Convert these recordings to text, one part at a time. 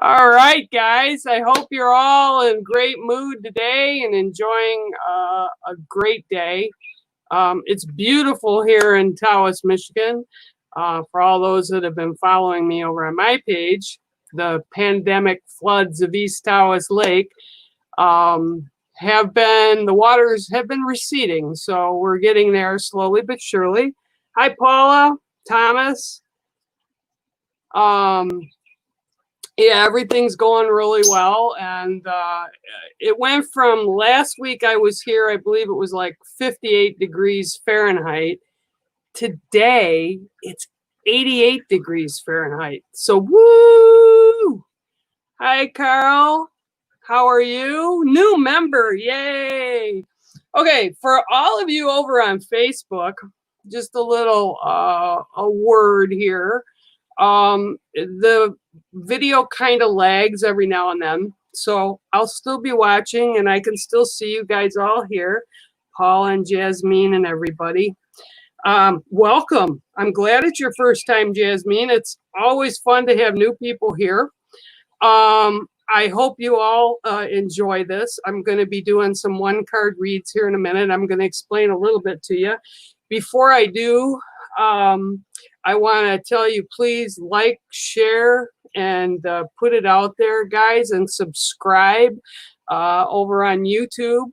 All right, guys. I hope you're all in great mood today and enjoying a great day. It's beautiful here in Tawas, Michigan. For all those that have been following me over on my page, the pandemic floods of East Tawas Lake the waters have been receding. So we're getting there slowly but surely. Hi, Paula, Thomas. Yeah, everything's going really well. And it went from last week I was here, I believe it was like 58 degrees Fahrenheit. Today, it's 88 degrees Fahrenheit. So, woo! Hi, Carl. How are you? New member. Yay. Okay, for all of you over on Facebook, just a little a word here. The video kind of lags every now and then, so I'll still be watching and I can still see you guys all here, Paul and Jasmine and everybody. Welcome. I'm glad it's your first time, Jasmine. It's always fun to have new people here. I hope you all enjoy this. I'm going to be doing some one-card reads here in a minute. I'm going to explain a little bit to you. Before I do, I want to tell you, please like, share, and put it out there, guys, and subscribe over on YouTube.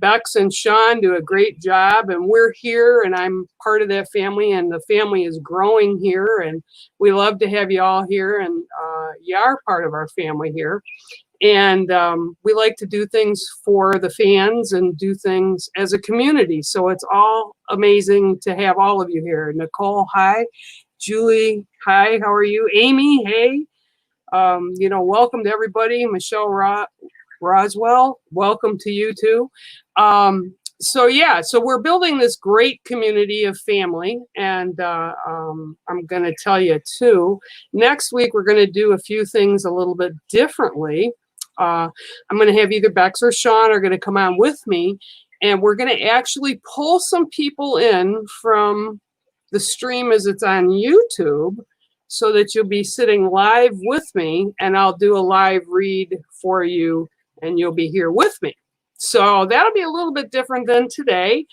Bex and Sean do a great job, and we're here, and I'm part of that family, and the family is growing here, and we love to have you all here, and you are part of our family here. And we like to do things for the fans and do things as a community. So it's all amazing to have all of you here. Nicole, hi. Julie, hi. How are you? Amy, hey. Welcome to everybody. Michelle Roswell, welcome to you too. So we're building this great community of family, and I'm going to tell you too, next week we're going to do a few things a little bit differently. I'm going to have either Bex or Sean are going to come on with me, and we're going to actually pull some people in from the stream as it's on YouTube, so that you'll be sitting live with me, and I'll do a live read for you, and you'll be here with me. So that'll be a little bit different than today.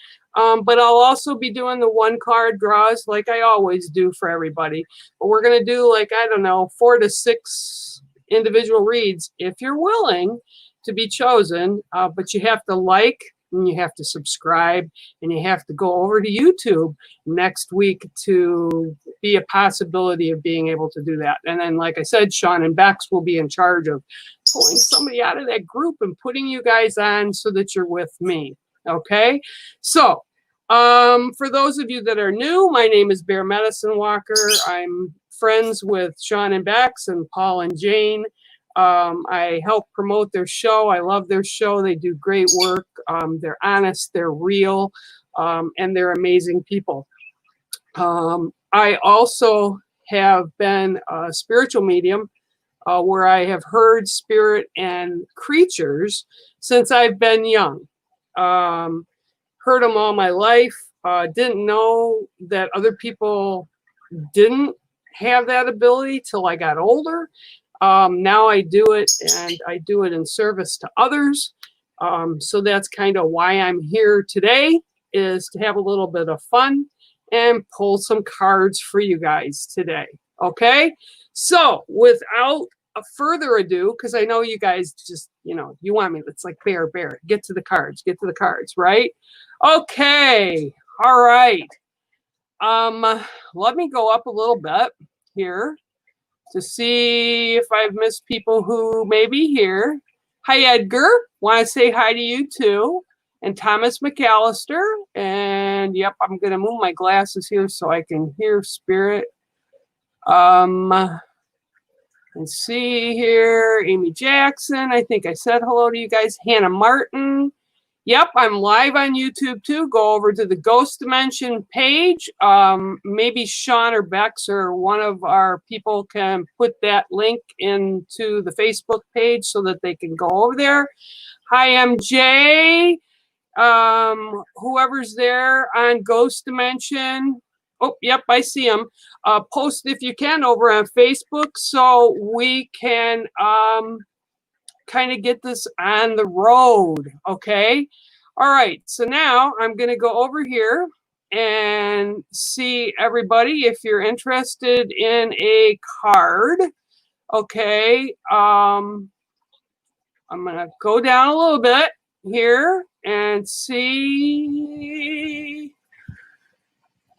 But I'll also be doing the 1-card draws like I always do for everybody. But we're going to do, like, I don't know, 4 to 6 individual reads if you're willing to be chosen. But you have to like, and you have to subscribe, and you have to go over to YouTube next week to be a possibility of being able to do that. And then, like I said, Sean and Bex will be in charge of pulling somebody out of that group and putting you guys on so that you're with me. Okay, so for those of you that are new, my name is Bear Medicine Walker. I'm friends with Sean and Bex and Paul and Jane. I help promote their show. I love their show. They do great work. They're honest, they're real, and they're amazing people. I also have been a spiritual medium where I have heard spirit and creatures since I've been young. Heard them all my life. Didn't know that other people didn't have that ability till I got older. Now I do it, and I do it in service to others. So that's kind of why I'm here today, is to have a little bit of fun and pull some cards for you guys today. Okay, so without a further ado, because I know you guys just, you know, you want me, it's like bear, get to the cards, right? Okay, all right. Let me go up a little bit here to see if I've missed people who may be here. Hi, Edgar. Want to say hi to you too. And Thomas McAllister. And yep, I'm going to move my glasses here so I can hear spirit. Let's see here. Amy Jackson. I think I said hello to you guys. Hannah Martin. Yep, I'm live on YouTube too. Go over to the Ghost Dimension page. Maybe Sean or Bex or one of our people can put that link into the Facebook page so that they can go over there. Hi, MJ. Whoever's there on Ghost Dimension. Oh, yep, I see him. Post if you can over on Facebook so we can kind of get this on the road. Okay, all right, so now I'm going to go over here and see everybody if you're interested in a card. Okay, I'm going to go down a little bit here and see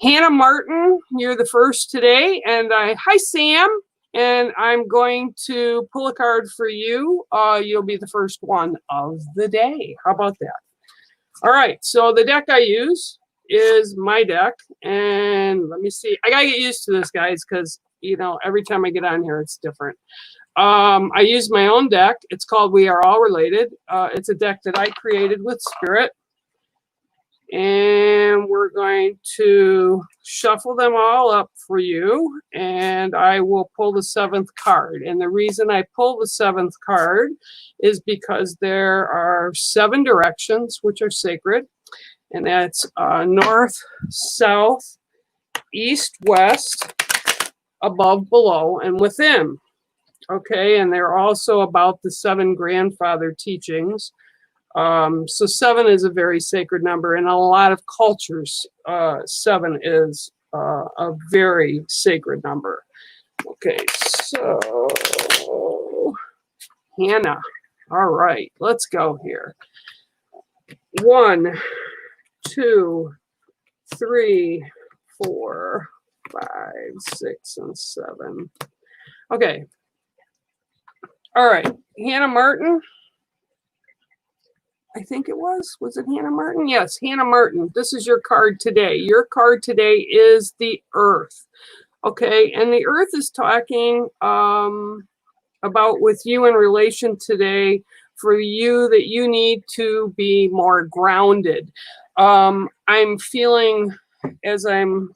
Hannah Martin. You're the first today, and hi Sam. And I'm going to pull a card for you. You'll be the first one of the day. How about that? All right, so the deck I use is my deck. And let me see. I got to get used to this, guys, because, you know, every time I get on here, it's different. I use my own deck. It's called We Are All Related. It's a deck that I created with Spirit. And we're going to shuffle them all up for you, and I will pull the 7th card. And the reason I pull the 7th card is because there are 7 directions which are sacred, and that's north, south, east, west, above, below, and within. Okay, and they're also about the 7 grandfather teachings. So 7 is a very sacred number. In a lot of cultures, 7 is a very sacred number. Okay, so Hannah. All right, let's go here. 1, 2, 3, 4, 5, 6, and 7. Okay. All right, Hannah Martin. I think it was it Hannah Martin? Yes, Hannah Martin. This is your card today. Your card today is the Earth. Okay, and the Earth is talking about with you in relation today for you that you need to be more grounded. I'm feeling as I'm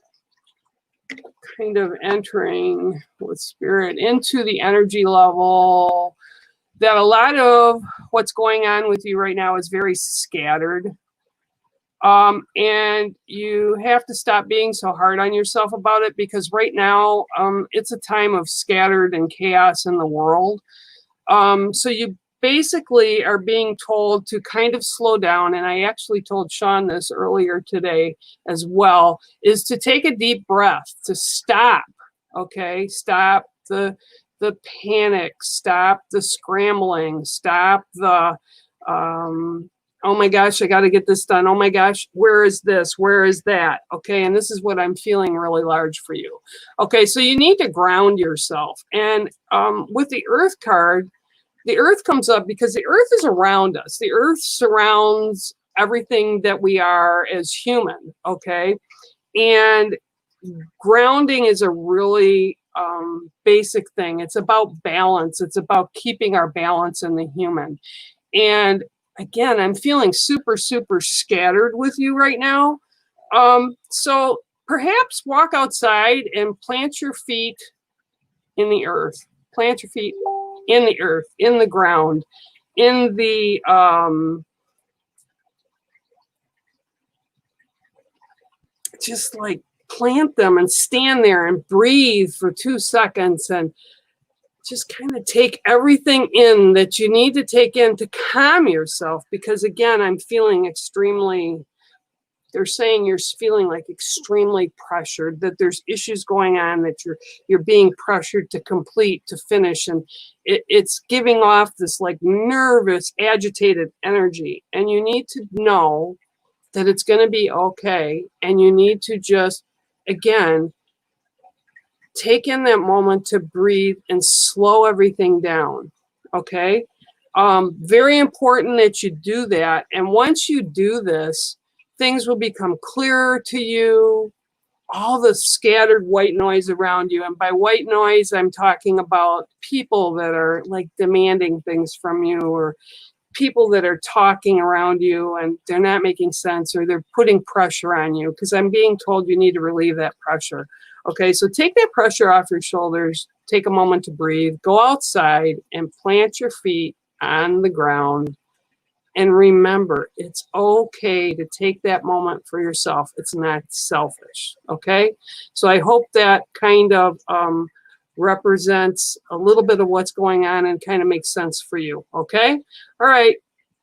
kind of entering with Spirit into the energy level that a lot of what's going on with you right now is very scattered. And you have to stop being so hard on yourself about it, because right now it's a time of scattered and chaos in the world. So you basically are being told to kind of slow down. And I actually told Sean this earlier today as well, is to take a deep breath, to stop, okay? Stop the panic, stop the scrambling, stop the, oh my gosh, I got to get this done. Oh my gosh, where is this? Where is that? Okay, and this is what I'm feeling really large for you. Okay, so you need to ground yourself. And with the Earth card, the Earth comes up because the Earth is around us. The Earth surrounds everything that we are as human, okay? And grounding is a really basic thing. It's about balance. It's about keeping our balance in the human. And again, I'm feeling super, super scattered with you right now. So perhaps walk outside and plant your feet in the earth. Plant your feet in the earth, in the ground, in the just like plant them and stand there and breathe for 2 seconds and just kind of take everything in that you need to take in to calm yourself. Because again, I'm feeling extremely, they're saying you're feeling like extremely pressured, that there's issues going on, that you're being pressured to complete, to finish, and it's giving off this like nervous, agitated energy. And you need to know that it's going to be okay, and you need to just, again, take in that moment to breathe and slow everything down, okay? Very important that you do that. And once you do this, things will become clearer to you, all the scattered white noise around you. And by white noise, I'm talking about people that are like demanding things from you, or people that are talking around you and they're not making sense, or they're putting pressure on you, because I'm being told you need to relieve that pressure. Okay, so take that pressure off your shoulders, take a moment to breathe, go outside and plant your feet on the ground. And remember, it's okay to take that moment for yourself. It's not selfish, okay? So I hope that kind of represents a little bit of what's going on and kind of makes sense for you, okay? All right,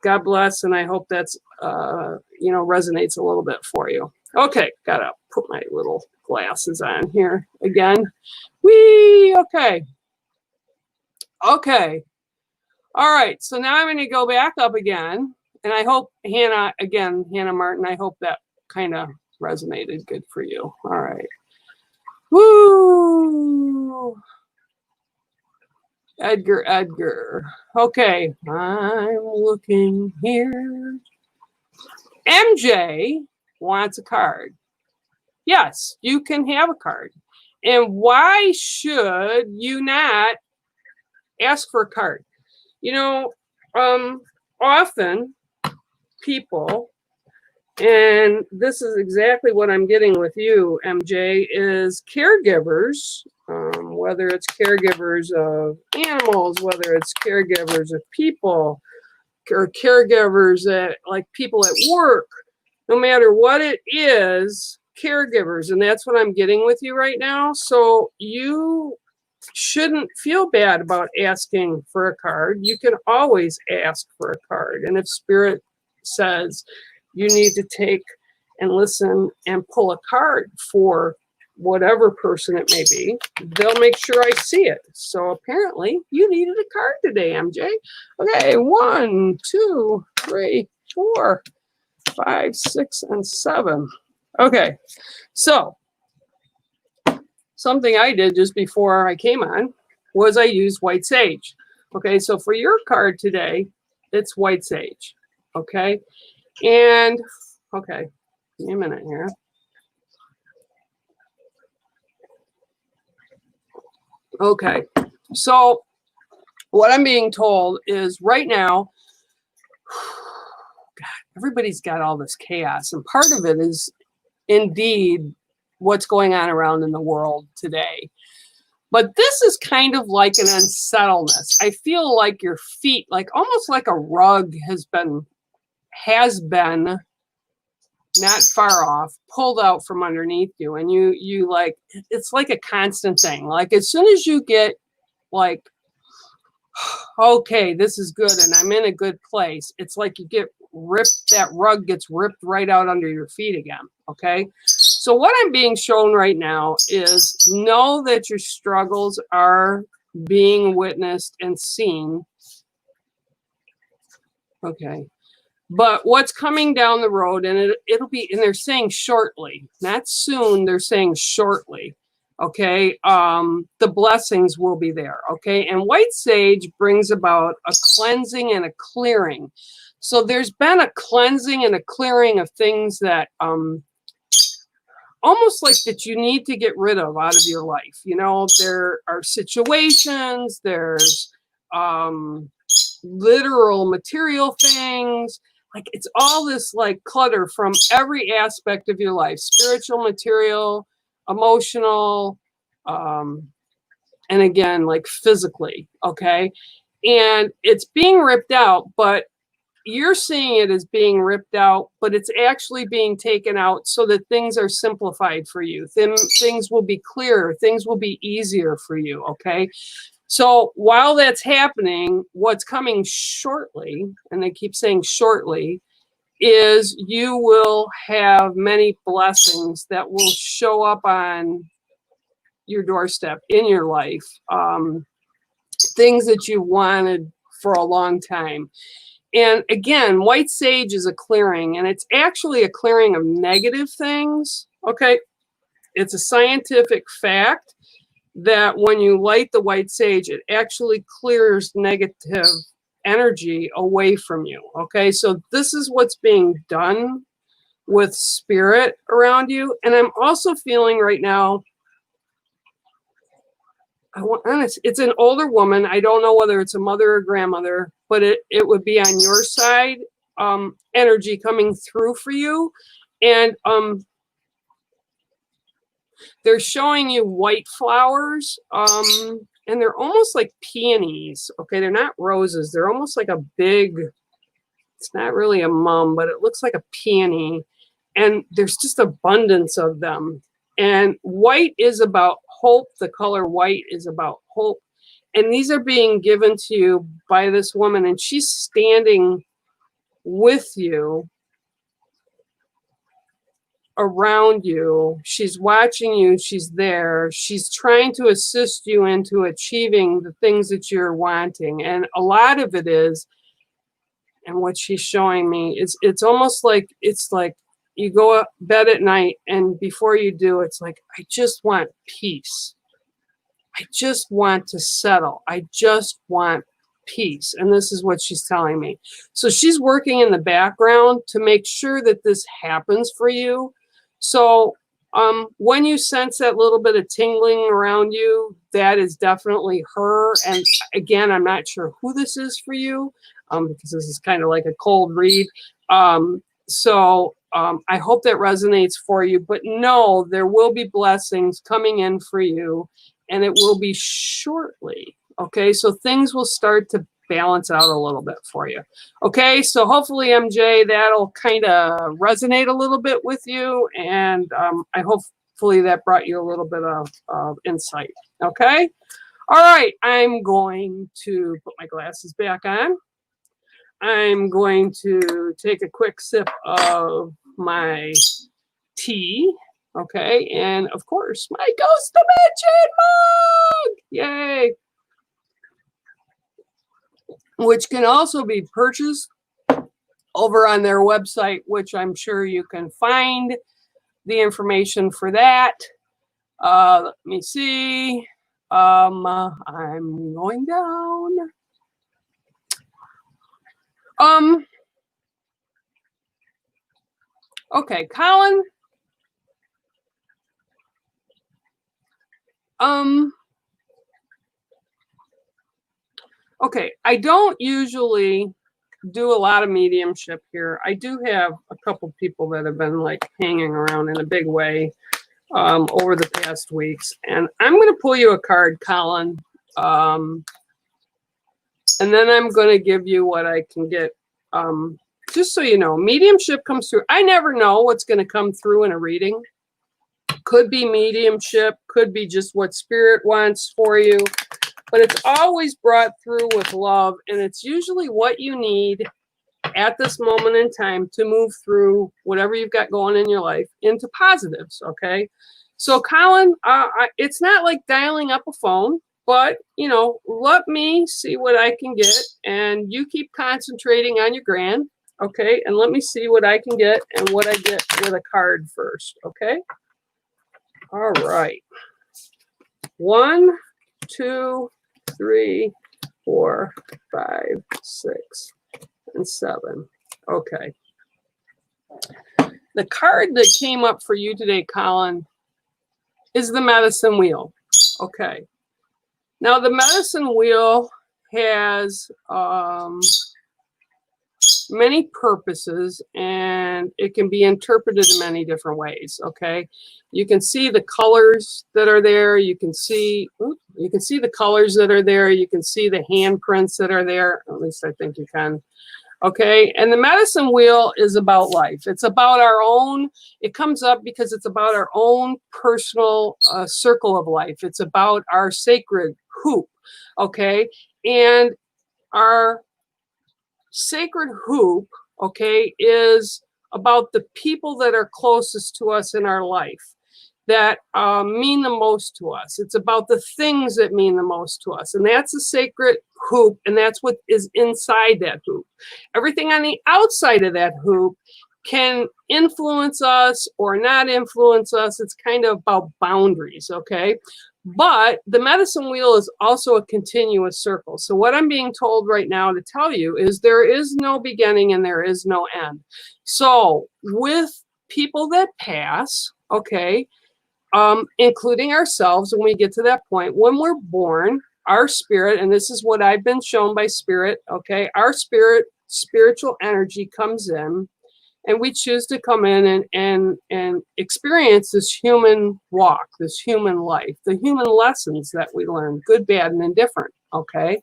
God bless, and I hope that's, resonates a little bit for you. Okay, gotta put my little glasses on here again. Whee, okay. Okay. All right, so now I'm going to go back up again, and I hope, Hannah Martin, I hope that kind of resonated good for you. All right. Woo! Edgar. Okay, I'm looking here. MJ wants a card. Yes, you can have a card. And why should you not ask for a card? You know, often people, and this is exactly what I'm getting with you, MJ, is caregivers, whether it's caregivers of animals, whether it's caregivers of people, or caregivers that, like people at work, no matter what it is, caregivers. And that's what I'm getting with you right now. So you shouldn't feel bad about asking for a card. You can always ask for a card. And if Spirit says you need to take and listen and pull a card for whatever person it may be, they'll make sure I see it. So apparently you needed a card today, MJ. Okay, 1, 2, 3, 4, 5, 6, and 7. Okay, so something I did just before I came on was I used white sage. Okay, so for your card today, it's white sage. Okay, and okay, give me a minute here. Okay, so what I'm being told is right now, God, everybody's got all this chaos, and part of it is indeed what's going on around in the world today. But this is kind of like an unsettledness. I feel like your feet, like almost like a rug has been not far off, pulled out from underneath you, and you like, it's like a constant thing. Like as soon as you get like, okay, this is good and I'm in a good place. It's like you get ripped, that rug gets ripped right out under your feet again. Okay. So what I'm being shown right now is know that your struggles are being witnessed and seen. Okay. But what's coming down the road, and it'll be, and they're saying shortly, not soon, they're saying shortly. Okay. The blessings will be there. Okay. And white sage brings about a cleansing and a clearing. So there's been a cleansing and a clearing of things that, almost like that you need to get rid of out of your life. You know, there are situations, there's, literal material things, like it's all this like clutter from every aspect of your life, spiritual, material, emotional, and again, like physically. Okay. And it's being ripped out, but you're seeing it as being ripped out, but it's actually being taken out so that things are simplified for you. Things will be clearer, things will be easier for you. Okay. So while that's happening, what's coming shortly, and they keep saying shortly, is you will have many blessings that will show up on your doorstep in your life. Things that you wanted for a long time. And again, white sage is a clearing, and it's actually a clearing of negative things. Okay. It's a scientific fact that when you light the white sage, it actually clears negative energy away from you. Okay, so this is what's being done with spirit around you. And I'm also feeling right now, it's an older woman. I don't know whether it's a mother or grandmother, but it would be on your side, energy coming through for you. And they're showing you white flowers, and they're almost like peonies. Okay, they're not roses. They're almost like a big, it's not really a mum, but it looks like a peony. And there's just abundance of them. And white is about hope. The color white is about hope. And these are being given to you by this woman, and she's standing with you, around you. She's watching you. She's there. She's trying to assist you into achieving the things that you're wanting. And a lot of it is, and what she's showing me is, it's almost like, it's like you go up bed at night, and before you do, it's like, I just want peace. I just want to settle. I just want peace. And this is what she's telling me. So she's working in the background to make sure that this happens for you. So when you sense that little bit of tingling around you, that is definitely her. And again, I'm not sure who this is for you, because this is kind of like a cold read. So I hope that resonates for you. But no, there will be blessings coming in for you, and it will be shortly. Okay, so things will start to balance out a little bit for you. Okay, so hopefully, MJ, that'll kind of resonate a little bit with you, and I hopefully that brought you a little bit of insight. Okay, all right, I'm going to put my glasses back on. I'm going to take a quick sip of my tea. Okay, and of course, my Ghost Dimension mug! Yay! Which can also be purchased over on their website, which I'm sure you can find the information for that. Let me see. I'm going down. Okay, Colin. Okay, I don't usually do a lot of mediumship here. I do have a couple people that have been like hanging around in a big way over the past weeks. And I'm going to pull you a card, Colin. And then I'm going to give you what I can get. Just so you know, mediumship comes through. I never know what's going to come through in a reading. Could be mediumship, could be just what spirit wants for you. but it's always brought through with love, and it's usually what you need at this moment in time to move through whatever you've got going in your life into positives. Okay, so Colin, it's not like dialing up a phone, but you know, let me see what I can get, and you keep concentrating on your grand. Okay, and let me see what I can get and what I get with a card first. Okay, all right, 1, 2, 3, 4, 5, 6, and 7. Okay. The card that came up for you today, Colin, is the medicine wheel. Okay. Now, the medicine wheel has many purposes, and it can be interpreted in many different ways. Okay. You can see the colors that are there. You can see the colors that are there. You can see the handprints that are there. At least I think you can. Okay, and the medicine wheel is about life. It's about our own, it comes up because it's about our own personal circle of life. It's about our sacred hoop, okay? And our sacred hoop, okay, is about the people that are closest to us in our life, that mean the most to us. It's about the things that mean the most to us. And that's a sacred hoop, and that's what is inside that hoop. Everything on the outside of that hoop can influence us or not influence us. It's kind of about boundaries, okay? But the medicine wheel is also a continuous circle. So what I'm being told right now to tell you is there is no beginning and there is no end. So with people that pass, okay, including ourselves, when we get to that point, when we're born, our spirit, and this is what I've been shown by spirit, okay, our spiritual energy comes in, and we choose to come in and experience this human walk, this human life, the human lessons that we learn, good, bad, and indifferent, okay?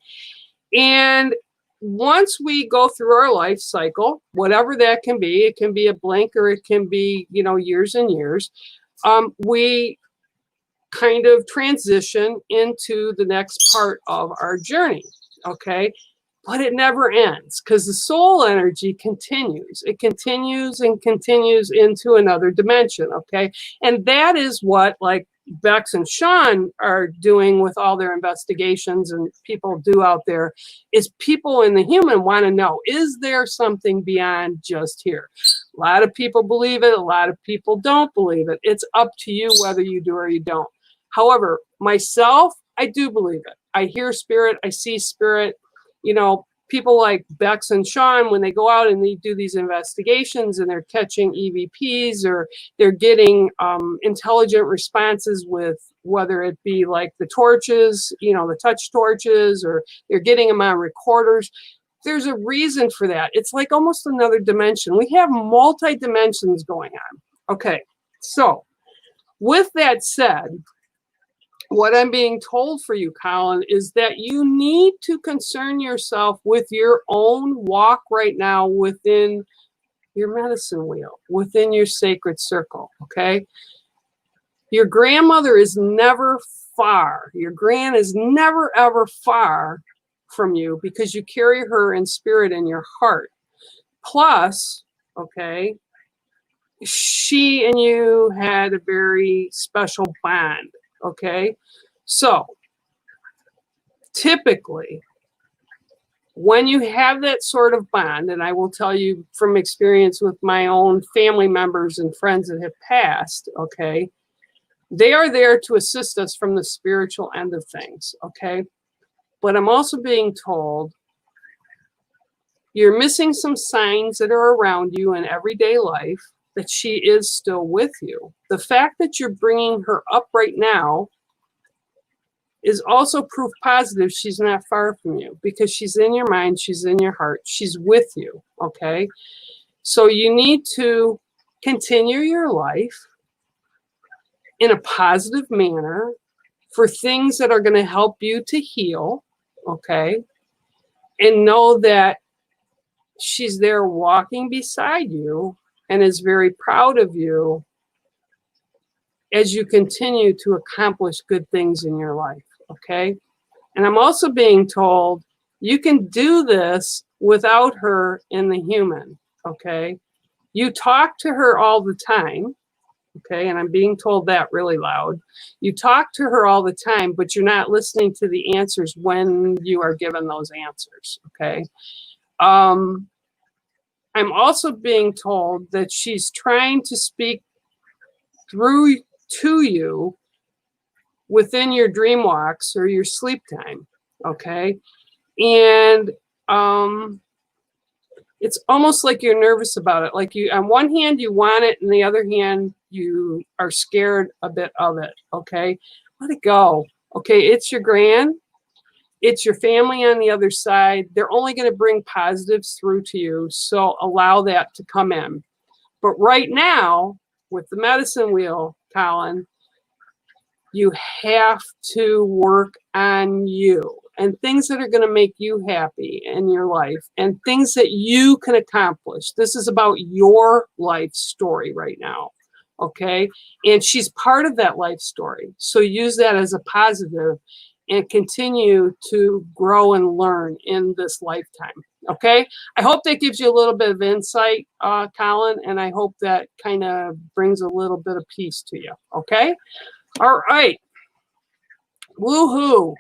And once we go through our life cycle, whatever that can be, it can be a blink or it can be, you know, years and years, we kind of transition into the next part of our journey, okay? But it never ends because the soul energy continues. It continues and continues into another dimension, okay? And that is what, like, Bex and Sean are doing with all their investigations and people do out there, is people in the human want to know, is there something beyond just here? A lot of people believe it. A lot of people don't believe it. It's up to you whether you do or you don't. However, myself, I do believe it. I hear spirit. I see spirit. You know, people like Bex and Sean, when they go out and they do these investigations and they're catching EVPs or they're getting intelligent responses with whether it be like the torches, you know, the touch torches, or they're getting them on recorders. There's a reason for that. It's like almost another dimension. We have multi-dimensions going on. Okay, so with that said, what I'm being told for you, Colin, is that you need to concern yourself with your own walk right now within your medicine wheel, within your sacred circle, okay? Your grandmother is never far. Your gran is never, ever far from you because you carry her in spirit in your heart. Plus, okay, she and you had a very special bond. Okay, so typically when you have that sort of bond, and I will tell you from experience with my own family members and friends that have passed, okay, they are there to assist us from the spiritual end of things, okay? But I'm also being told you're missing some signs that are around you in everyday life that she is still with you. The fact that you're bringing her up right now is also proof positive she's not far from you because she's in your mind, she's in your heart, she's with you, okay? So you need to continue your life in a positive manner for things that are going to help you to heal, okay? And know that she's there walking beside you and is very proud of you as you continue to accomplish good things in your life, okay? And I'm also being told you can do this without her in the human, okay? You talk to her all the time, okay? And I'm being told that really loud. You talk to her all the time, but you're not listening to the answers when you are given those answers, okay? I'm also being told that she's trying to speak through to you within your dream walks or your sleep time, okay? And it's almost like you're nervous about it. Like you, on one hand, you want it, and the other hand, you are scared a bit of it, okay? Let it go, okay? It's your grand. It's your family on the other side. They're only going to bring positives through to you, so allow that to come in. But right now, with the medicine wheel, Colin, you have to work on you and things that are going to make you happy in your life and things that you can accomplish. This is about your life story right now, okay? And she's part of that life story. So use that as a positive and continue to grow and learn in this lifetime, okay? I hope that gives you a little bit of insight, Colin, and I hope that kind of brings a little bit of peace to you, okay? All right. Woohoo.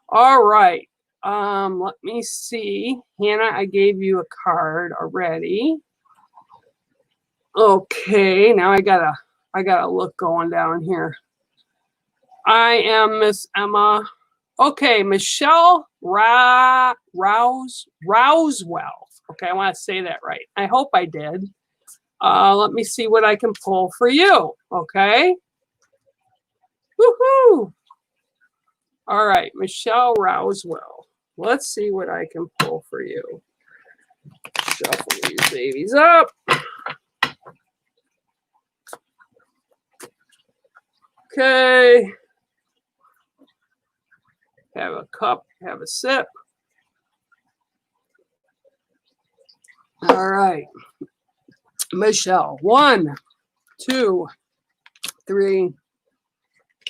All right. Let me see. Hannah, I gave you a card already. Okay, now I got a look going down here. I am Miss Emma. Okay, Michelle Rousewell. Okay, I want to say that right. I hope I did. Let me see what I can pull for you. Okay. Woohoo! All right, Michelle Rousewell. Let's see what I can pull for you. Shuffle these babies up. Okay. Have a cup, have a sip. All right. Michelle, 1, 2, 3,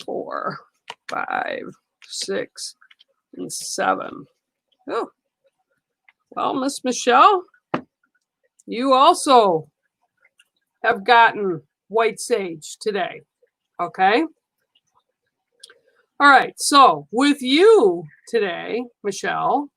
4, 5, 6, and 7. Oh, well, Miss Michelle, you also have gotten white sage today, okay? All right, so with you today, Michelle,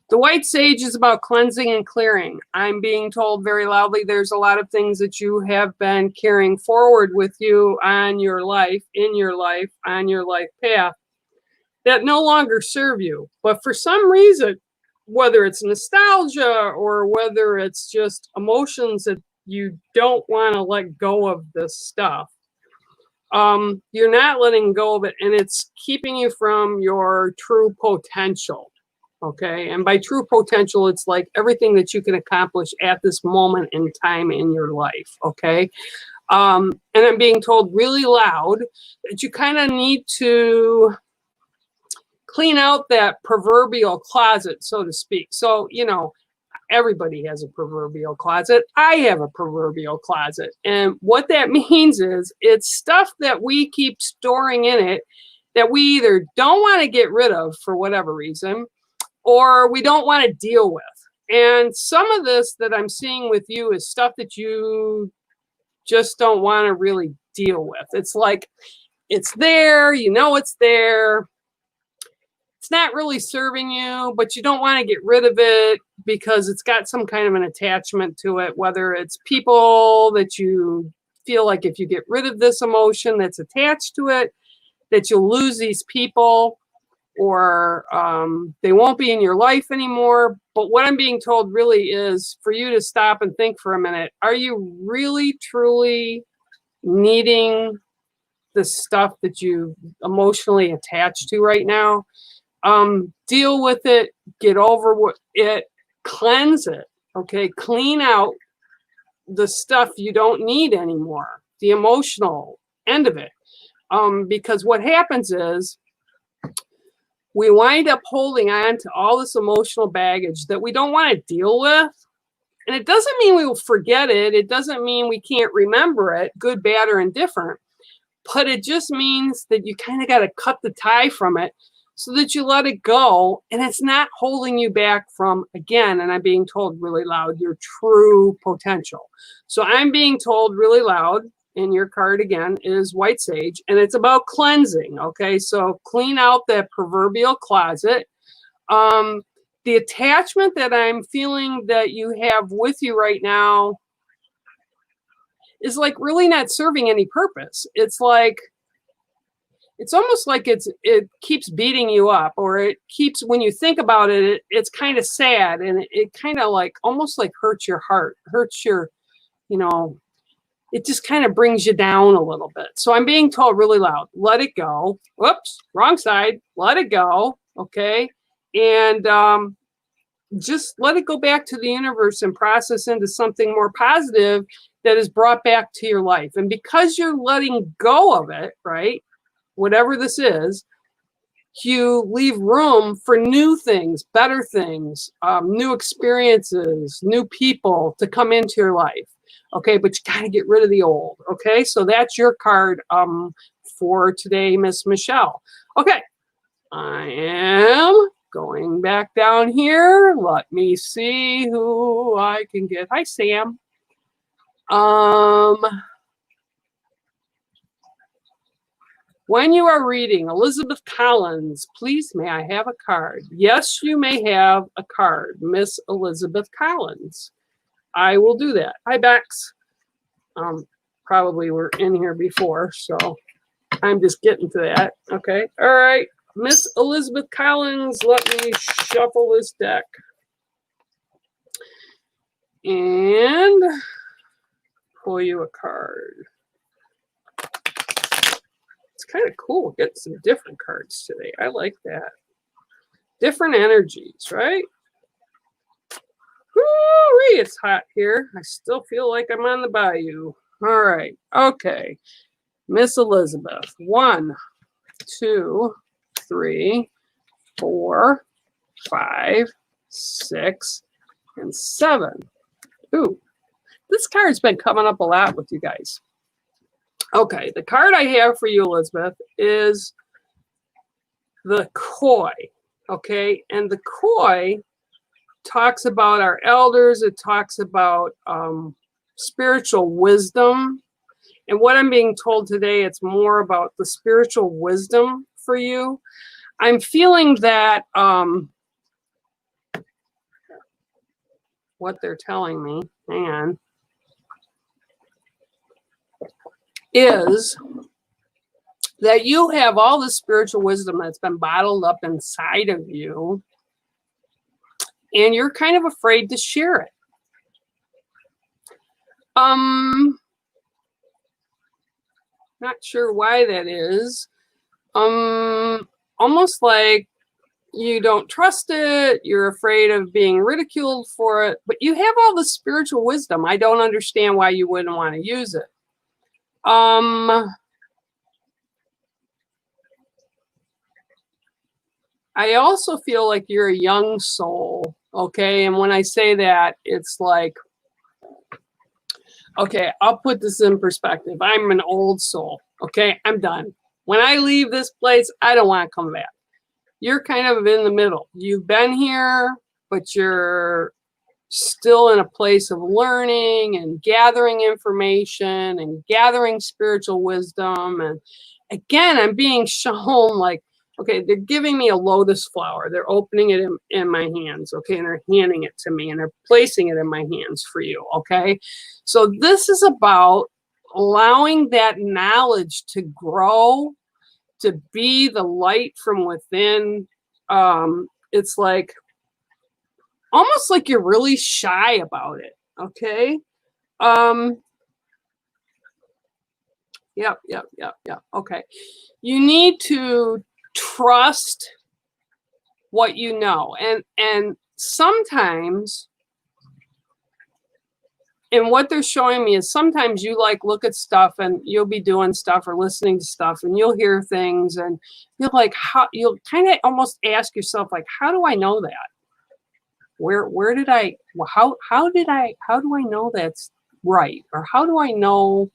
the white sage is about cleansing and clearing. I'm being told very loudly there's a lot of things that you have been carrying forward with you on your life, in your life, on your life path that no longer serve you. But for some reason, whether it's nostalgia or whether it's just emotions that you don't want to let go of this stuff, you're not letting go of it, and it's keeping you from your true potential. Okay, and by true potential, it's like everything that you can accomplish at this moment in time in your life. Okay, and I'm being told really loud that you kind of need to clean out that proverbial closet, so to speak. So, you know, everybody has a proverbial closet. I have a proverbial closet. And what that means is it's stuff that we keep storing in it that we either don't want to get rid of for whatever reason, or we don't want to deal with. And some of this that I'm seeing with you is stuff that you just don't want to really deal with. It's like, it's there, you know it's there. It's not really serving you, but you don't want to get rid of it because it's got some kind of an attachment to it, whether it's people that you feel like if you get rid of this emotion that's attached to it, that you'll lose these people, or they won't be in your life anymore. But what I'm being told really is for you to stop and think for a minute. Are you really, truly needing the stuff that you emotionally attached to right now? Deal with it, get over it, cleanse it, okay? Clean out the stuff you don't need anymore, the emotional end of it. Because what happens is, we wind up holding on to all this emotional baggage that we don't want to deal with. And it doesn't mean we will forget it. It doesn't mean we can't remember it, good, bad, or indifferent. But it just means that you kind of got to cut the tie from it so that you let it go and it's not holding you back from, again, and I'm being told really loud, your true potential. So I'm being told really loud, and your card again is White Sage, and it's about cleansing. Okay, so clean out that proverbial closet. The attachment that I'm feeling that you have with you right now is like really not serving any purpose. It's like, it's almost like it keeps beating you up, or it keeps, when you think about it, it's kind of sad, and it kind of like almost like hurts your heart, hurts your, you know, it just kind of brings you down a little bit. So I'm being told really loud, let it go. Whoops, wrong side. Let it go. Okay. And just let it go back to the universe and process into something more positive that is brought back to your life. And because you're letting go of it, right, whatever this is, you leave room for new things, better things, new experiences, new people to come into your life. Okay, but you got to get rid of the old. Okay, so that's your card for today, Miss Michelle. Okay, I am going back down here. Let me see who I can get. Hi, Sam. When you are reading Elizabeth Collins, please may I have a card? Yes, you may have a card, Miss Elizabeth Collins. I will do that. Hi, Bex. Probably were in here before, so I'm just getting to that. Okay. All right. Miss Elizabeth Collins, let me shuffle this deck. And pull you a card. It's kind of cool getting some different cards today. I like that. Different energies, right? Woo-wee, it's hot here. I still feel like I'm on the bayou. All right. Okay. Miss Elizabeth. 1, 2, 3, 4, 5, 6, and 7. Ooh, this card's been coming up a lot with you guys. Okay, the card I have for you, Elizabeth, is the Koi. Okay, and the Koi talks about our elders. It talks about spiritual wisdom. And what I'm being told today, it's more about the spiritual wisdom for you. I'm feeling that what they're telling me, hang on, is that you have all the spiritual wisdom that's been bottled up inside of you, and you're kind of afraid to share it. Not sure why that is. Almost like you don't trust it, you're afraid of being ridiculed for it, but you have all the spiritual wisdom. I don't understand why you wouldn't want to use it. I also feel like you're a young soul, okay? And when I say that, it's like, okay, I'll put this in perspective. I'm an old soul, okay? I'm done. When I leave this place, I don't want to come back. You're kind of in the middle. You've been here, but you're still in a place of learning and gathering information and gathering spiritual wisdom. And again, I'm being shown like, okay, they're giving me a lotus flower. They're opening it in my hands, okay? And they're handing it to me and they're placing it in my hands for you, okay? So this is about allowing that knowledge to grow, to be the light from within. It's like, almost like you're really shy about it, okay? Yep. Okay. You need to trust what you know. And sometimes, and what they're showing me is sometimes you like look at stuff and you'll be doing stuff or listening to stuff and you'll hear things and you're like, how, you'll kind of almost ask yourself, like, how do I know that? Where did I, how do I know that's right? Or how do I know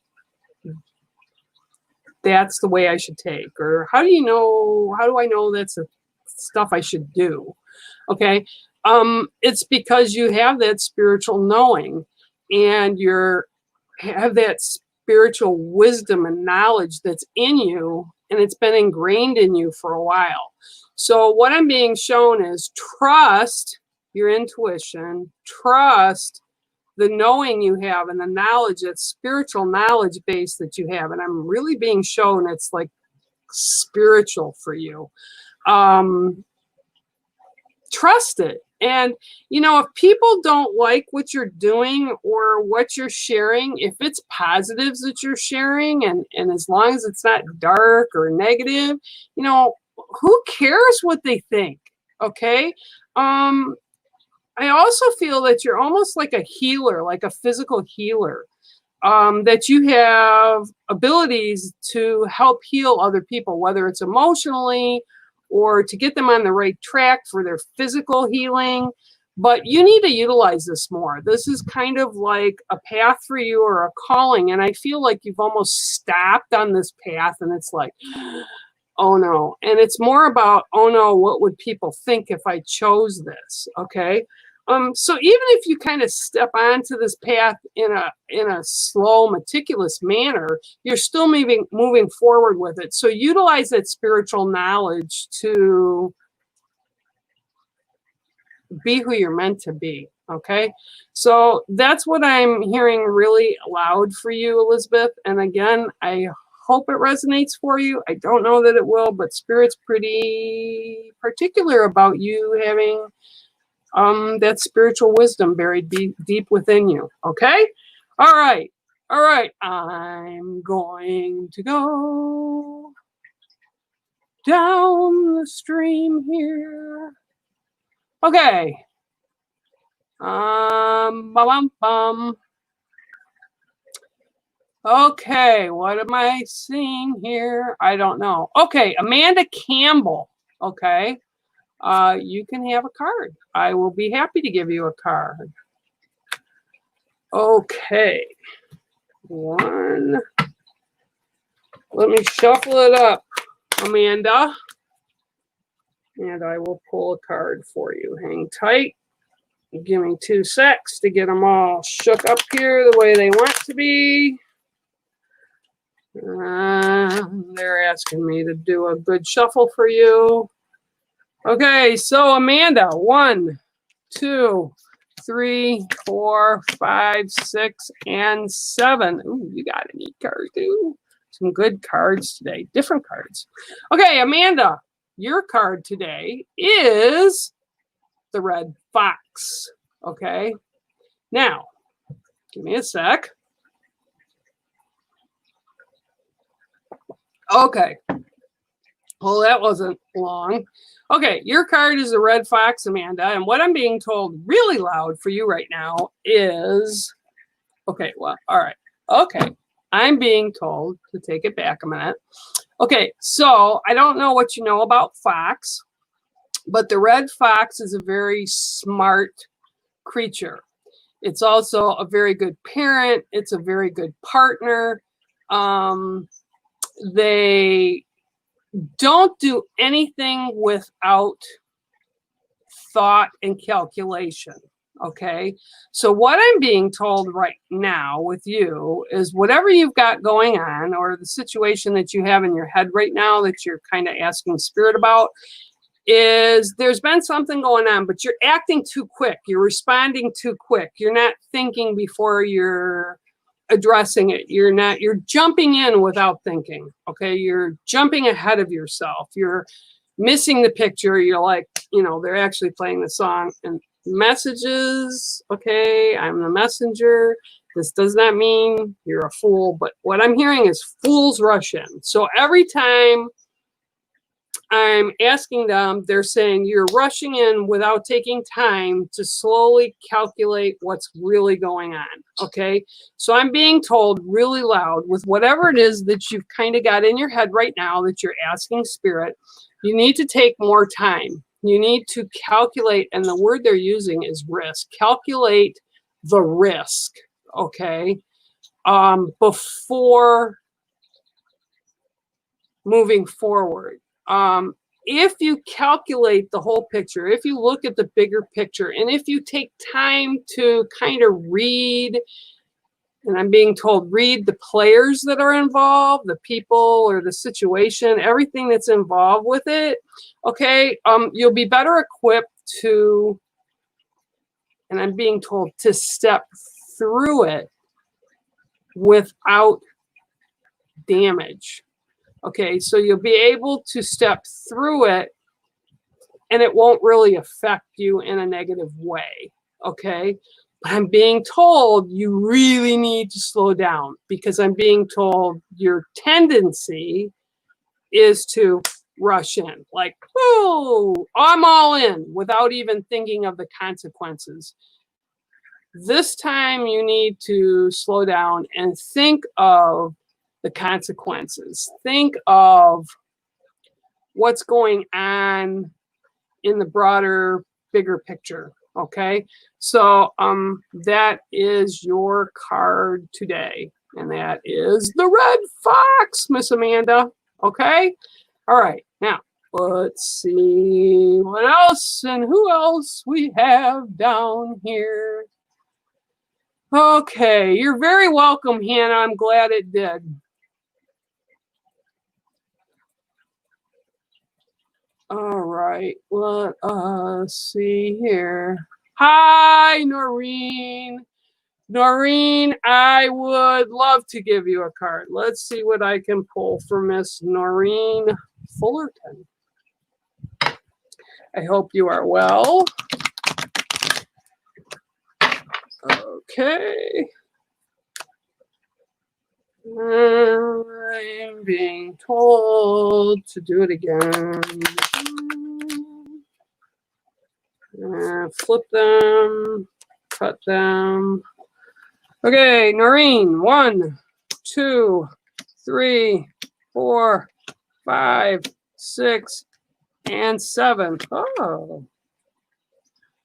that's the way I should take? Or how do I know that's stuff I should do. Okay. It's because you have that spiritual knowing, and have that spiritual wisdom and knowledge that's in you, and it's been ingrained in you for a while. So what I'm being shown is trust your intuition, trust the knowing you have and the knowledge, that spiritual knowledge base that you have. And I'm really being shown it's like spiritual for you. Trust it. And, you know, if people don't like what you're doing or what you're sharing, if it's positives that you're sharing, and as long as it's not dark or negative, you know, who cares what they think? Okay. I also feel that you're almost like a healer, like a physical healer, that you have abilities to help heal other people, whether it's emotionally or to get them on the right track for their physical healing. But you need to utilize this more. This is kind of like a path for you, or a calling. And I feel like you've almost stopped on this path, and it's like, oh no. And it's more about, oh no, what would people think if I chose this? Okay. So even if you kind of step onto this path in a slow, meticulous manner, you're still moving forward with it. So utilize that spiritual knowledge to be who you're meant to be. Okay. So that's what I'm hearing really loud for you, Elizabeth. And again, I hope it resonates for you. I don't know that it will, but Spirit's pretty particular about you having that spiritual wisdom buried deep within you. Okay. All right. I'm going to go down the stream here. Okay. Okay, what am I seeing here? I don't know. Okay, Amanda Campbell. Okay. You can have a card. I will be happy to give you a card. Okay. One. Let me shuffle it up, Amanda. And I will pull a card for you. Hang tight. Give me 2 secs to get them all shook up here the way they want to be. They're asking me to do a good shuffle for you. Okay, so Amanda, 1, 2, 3, 4, 5, 6, and 7. Ooh, you got a neat card too. Some good cards today, different cards. Okay, Amanda, your card today is the red fox. Okay, now give me a sec. Okay, well, that wasn't long. Okay, your card is the red fox, Amanda, and what I'm being told really loud for you right now is, okay, well, all right. Okay, I'm being told to take it back a minute. Okay, so I don't know what you know about fox, but the red fox is a very smart creature. It's also a very good parent. It's a very good partner. They don't do anything without thought and calculation. Okay. So what I'm being told right now with you is whatever you've got going on, or the situation that you have in your head right now that you're kind of asking Spirit about, is there's been something going on, but you're acting too quick. You're responding too quick. You're not thinking before you're addressing it. You're jumping in without thinking. Okay. You're jumping ahead of yourself. You're missing the picture. You're like, you know, they're actually playing the song and messages. Okay. I'm the messenger. This does not mean you're a fool, but what I'm hearing is fools rush in. So every time I'm asking them, they're saying you're rushing in without taking time to slowly calculate what's really going on. Okay. So I'm being told really loud with whatever it is that you've kind of got in your head right now that you're asking Spirit, you need to take more time. You need to calculate. And the word they're using is risk. Calculate the risk. Okay. Before moving forward. if you calculate the whole picture, if you look at the bigger picture, and if you take time to kind of read, and I'm being told, read the players that are involved, the people or the situation, everything that's involved with it, okay, you'll be better equipped to, and I'm being told, to step through it without damage. Okay, so you'll be able to step through it and it won't really affect you in a negative way. Okay, but I'm being told you really need to slow down, because I'm being told your tendency is to rush in, like, oh, I'm all in, without even thinking of the consequences. This time you need to slow down and think of the consequences. Think of what's going on in the broader, bigger picture. Okay, so that is your card today, and that is the Red Fox, Miss Amanda. Okay, all right, now let's see what else and who else we have down here. Okay, you're very welcome, Hannah. I'm glad it did. All right, let us see here. Hi, Noreen. Noreen, I would love to give you a card. Let's see what I can pull for Miss Noreen Fullerton. I hope you are well. Okay. I'm being told to do it again. Flip them, cut them. Okay, Noreen, 1, 2, 3, 4, 5, 6, and 7. Oh.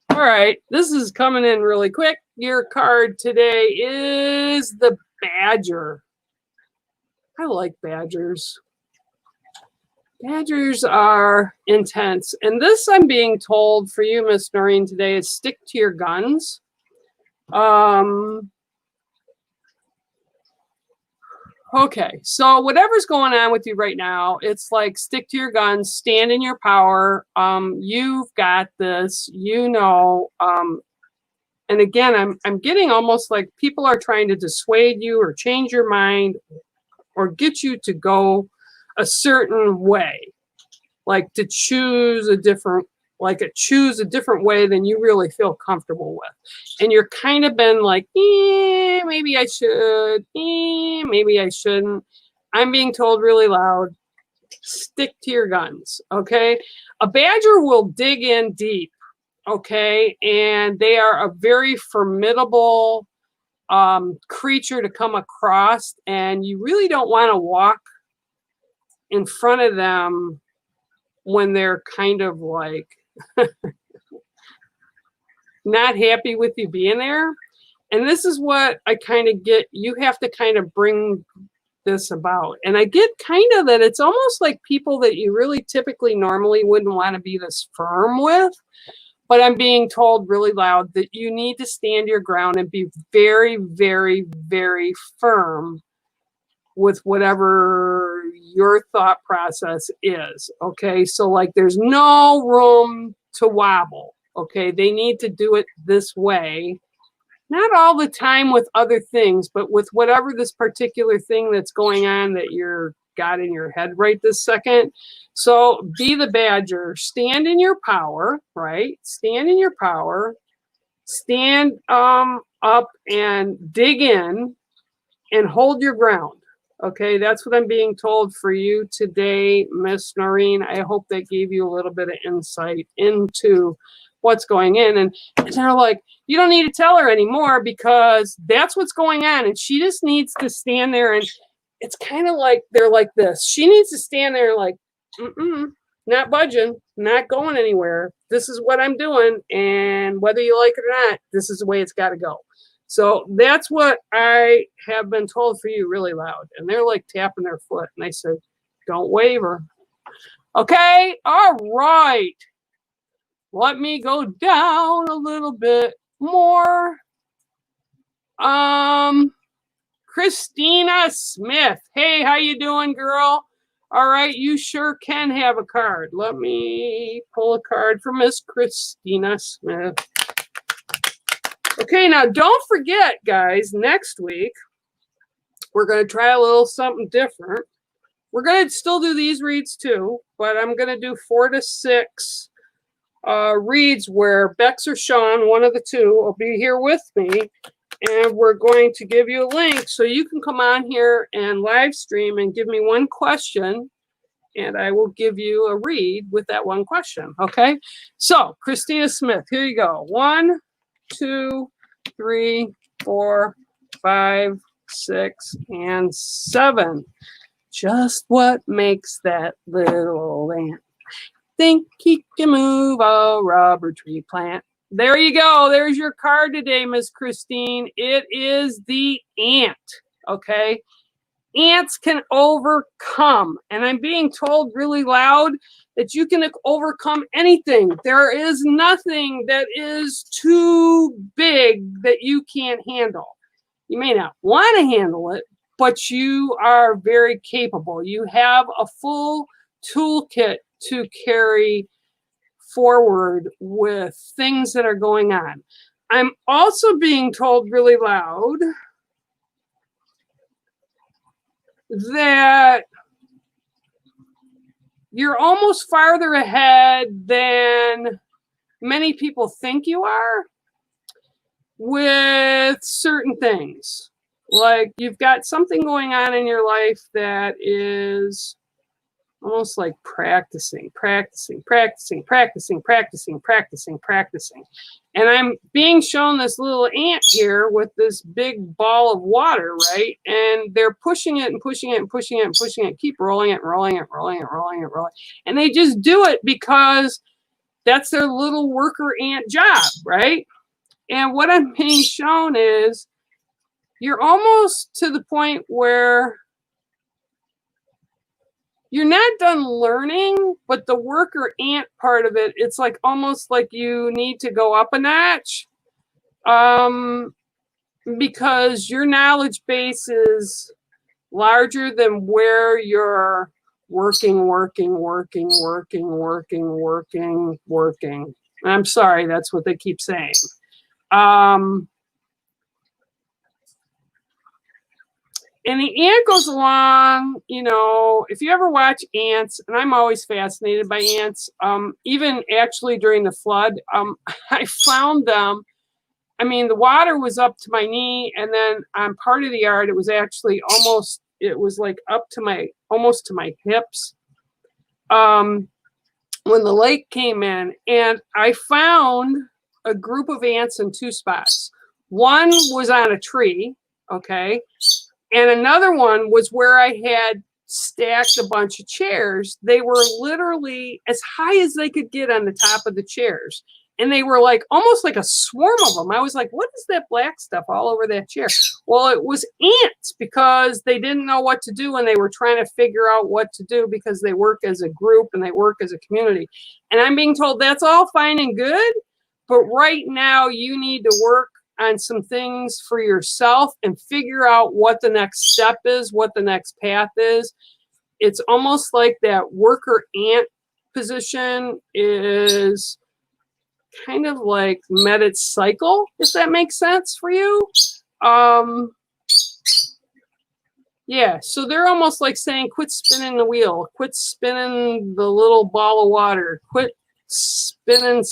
All right, this is coming in really quick. Your card today is the Badger. I like badgers. Badgers are intense. And this, I'm being told for you, Miss Noreen, today is stick to your guns. Okay, so whatever's going on with you right now, it's like stick to your guns, stand in your power. You've got this, you know. And again, I'm getting almost like people are trying to dissuade you or change your mind or get you to go a certain way, like to choose a different, way than you really feel comfortable with. And you're kind of been like, maybe I should, maybe I shouldn't. I'm being told really loud, stick to your guns, okay? A badger will dig in deep, okay? And they are a very formidable creature to come across, and you really don't want to walk in front of them when they're kind of like not happy with you being there. And this is what I kind of get. You have to kind of bring this about. And I get kind of that it's almost like people that you really typically normally wouldn't want to be this firm with. But I'm being told really loud that you need to stand your ground and be very, very, very firm with whatever your thought process is. Okay, so like there's no room to wobble. Okay, they need to do it this way. Not all the time with other things, but with whatever this particular thing that's going on that you're got in your head right this second. So be the badger, stand in your power, right? Stand in your power, stand up and dig in and hold your ground. Okay, that's what I'm being told for you today, Miss Noreen. I hope that gave you a little bit of insight into what's going in. And they're like, you don't need to tell her anymore because that's what's going on. And she just needs to stand there. And it's kind of like they're like this. She needs to stand there like, not budging, not going anywhere. This is what I'm doing. And whether you like it or not, this is the way it's got to go. So that's what I have been told for you really loud. And they're like tapping their foot. And I said, don't waver. Okay, all right. Let me go down a little bit more. Christina Smith. Hey, how you doing, girl? All right, you sure can have a card. Let me pull a card for Miss Christina Smith. Okay, now don't forget, guys, next week, we're going to try a little something different. We're going to still do these reads too, but I'm going to do 4 to 6 reads where Bex or Sean, one of the two, will be here with me. And we're going to give you a link so you can come on here and live stream and give me one question. And I will give you a read with that one question. Okay. So Christina Smith, here you go. 1, 2, 3, 4, 5, 6, and 7. Just what makes that little ant think he can move a rubber tree plant? There you go. There's your card today, Miss Christine. It is the ant. Okay. Ants can overcome. And I'm being told really loud that you can overcome anything. There is nothing that is too big that you can't handle. You may not want to handle it, but you are very capable. You have a full toolkit to carry forward with things that are going on. I'm also being told really loud that you're almost farther ahead than many people think you are with certain things. Like you've got something going on in your life that is almost like practicing. And I'm being shown this little ant here with this big ball of water, right? And they're pushing it and pushing it and pushing it and pushing it, keep rolling it, rolling it, rolling it, rolling it, rolling. And they just do it because that's their little worker ant job, right? And what I'm being shown is you're almost to the point where you're not done learning, but the worker ant part of it, it's like almost like you need to go up a notch because your knowledge base is larger than where you're working. I'm sorry, that's what they keep saying. And the ant goes along, you know, if you ever watch ants, and I'm always fascinated by ants, even actually during the flood, I found them. I mean, the water was up to my knee, and then on part of the yard, it was actually almost, it was like up to my, almost to my hips when the lake came in. And I found a group of ants in 2 spots. One was on a tree, okay? And another one was where I had stacked a bunch of chairs. They were literally as high as they could get on the top of the chairs. And they were like almost like a swarm of them. I was like, what is that black stuff all over that chair? Well, it was ants because they didn't know what to do and they were trying to figure out what to do because they work as a group and they work as a community. And I'm being told that's all fine and good, but right now you need to work on some things for yourself and figure out what the next step is, what the next path is. It's almost like that worker ant position is kind of like met its cycle, if that makes sense for you. Yeah, so they're almost like saying, quit spinning the wheel, quit spinning the little ball of water, quit spinning,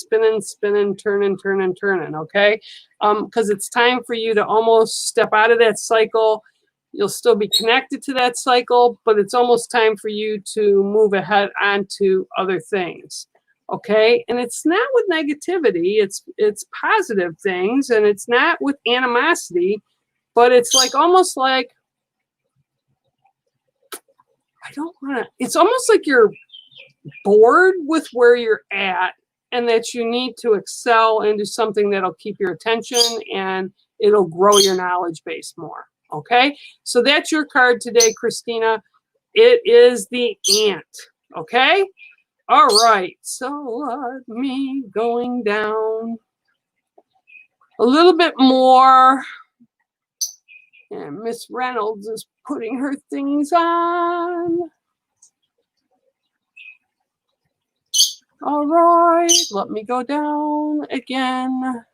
turning, okay? Because it's time for you to almost step out of that cycle. You'll still be connected to that cycle, but it's almost time for you to move ahead onto other things, okay? And it's not with negativity, it's positive things, and it's not with animosity, but it's like almost like, I don't want to, it's almost like you're bored with where you're at and that you need to excel into something that'll keep your attention and it'll grow your knowledge base more. Okay, so that's your card today, Christina. It is the ant. Okay, All right, so let me going down a little bit more. And Miss Reynolds is putting her things on. All right, let me go down again.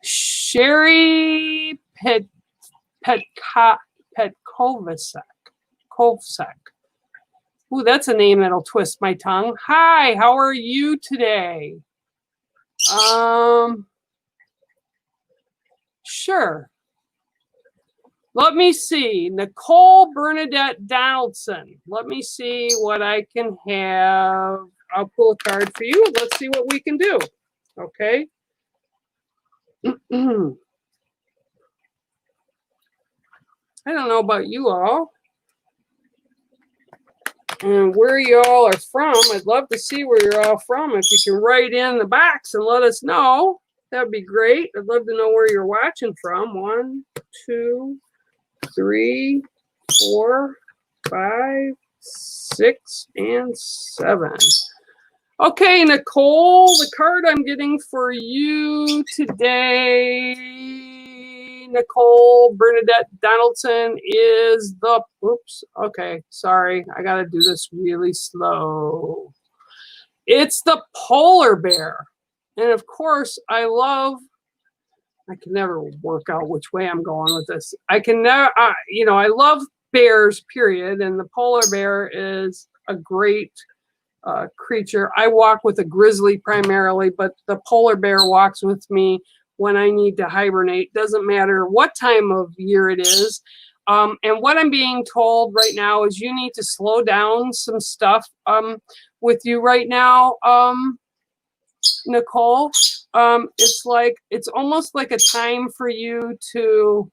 Sherry Petkovacek. Ooh, that's a name that'll twist my tongue. Hi, how are you today? Sure. Let me see. Nicole Bernadette Donaldson. Let me see what I can have. I'll pull a card for you. Let's see what we can do. Okay. I don't know about you all and where you all are from. I'd love to see where you're all from. If you can write in the box and let us know, that'd be great. I'd love to know where you're watching from. 1, 2, 3, 4, 5, 6, and 7. Okay, Nicole, the card I'm getting for you today, Nicole Bernadette Donaldson, is the, oops, okay, sorry, I gotta do this really slow. It's the polar bear. And of course, I can never work out which way I'm going with this. I can never, I love bears, period. And the polar bear is a great creature. I walk with a grizzly primarily, but the polar bear walks with me when I need to hibernate. Doesn't matter what time of year it is. And what I'm being told right now is you need to slow down some stuff with you right now, Nicole. It's almost like a time for you to,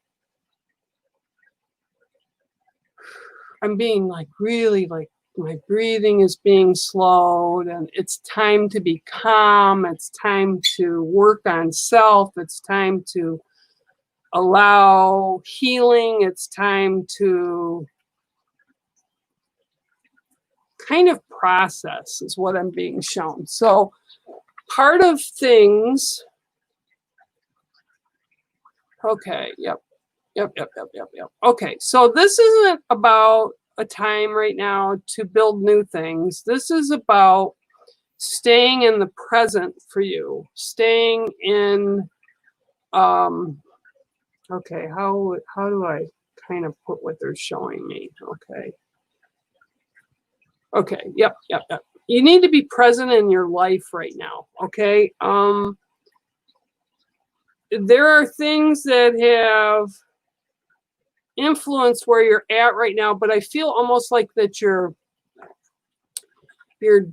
I'm being like really like, my breathing is being slowed and it's time to be calm. It's time to work on self. It's time to allow healing. It's time to kind of process is what I'm being shown. So part of things, okay, yep. Okay, so this isn't about a time right now to build new things. This is about staying in the present for you, staying in, okay, how do I kind of put what they're showing me? Okay, yep. You need to be present in your life right now, okay? There are things that have influence where you're at right now, but I feel almost like that you're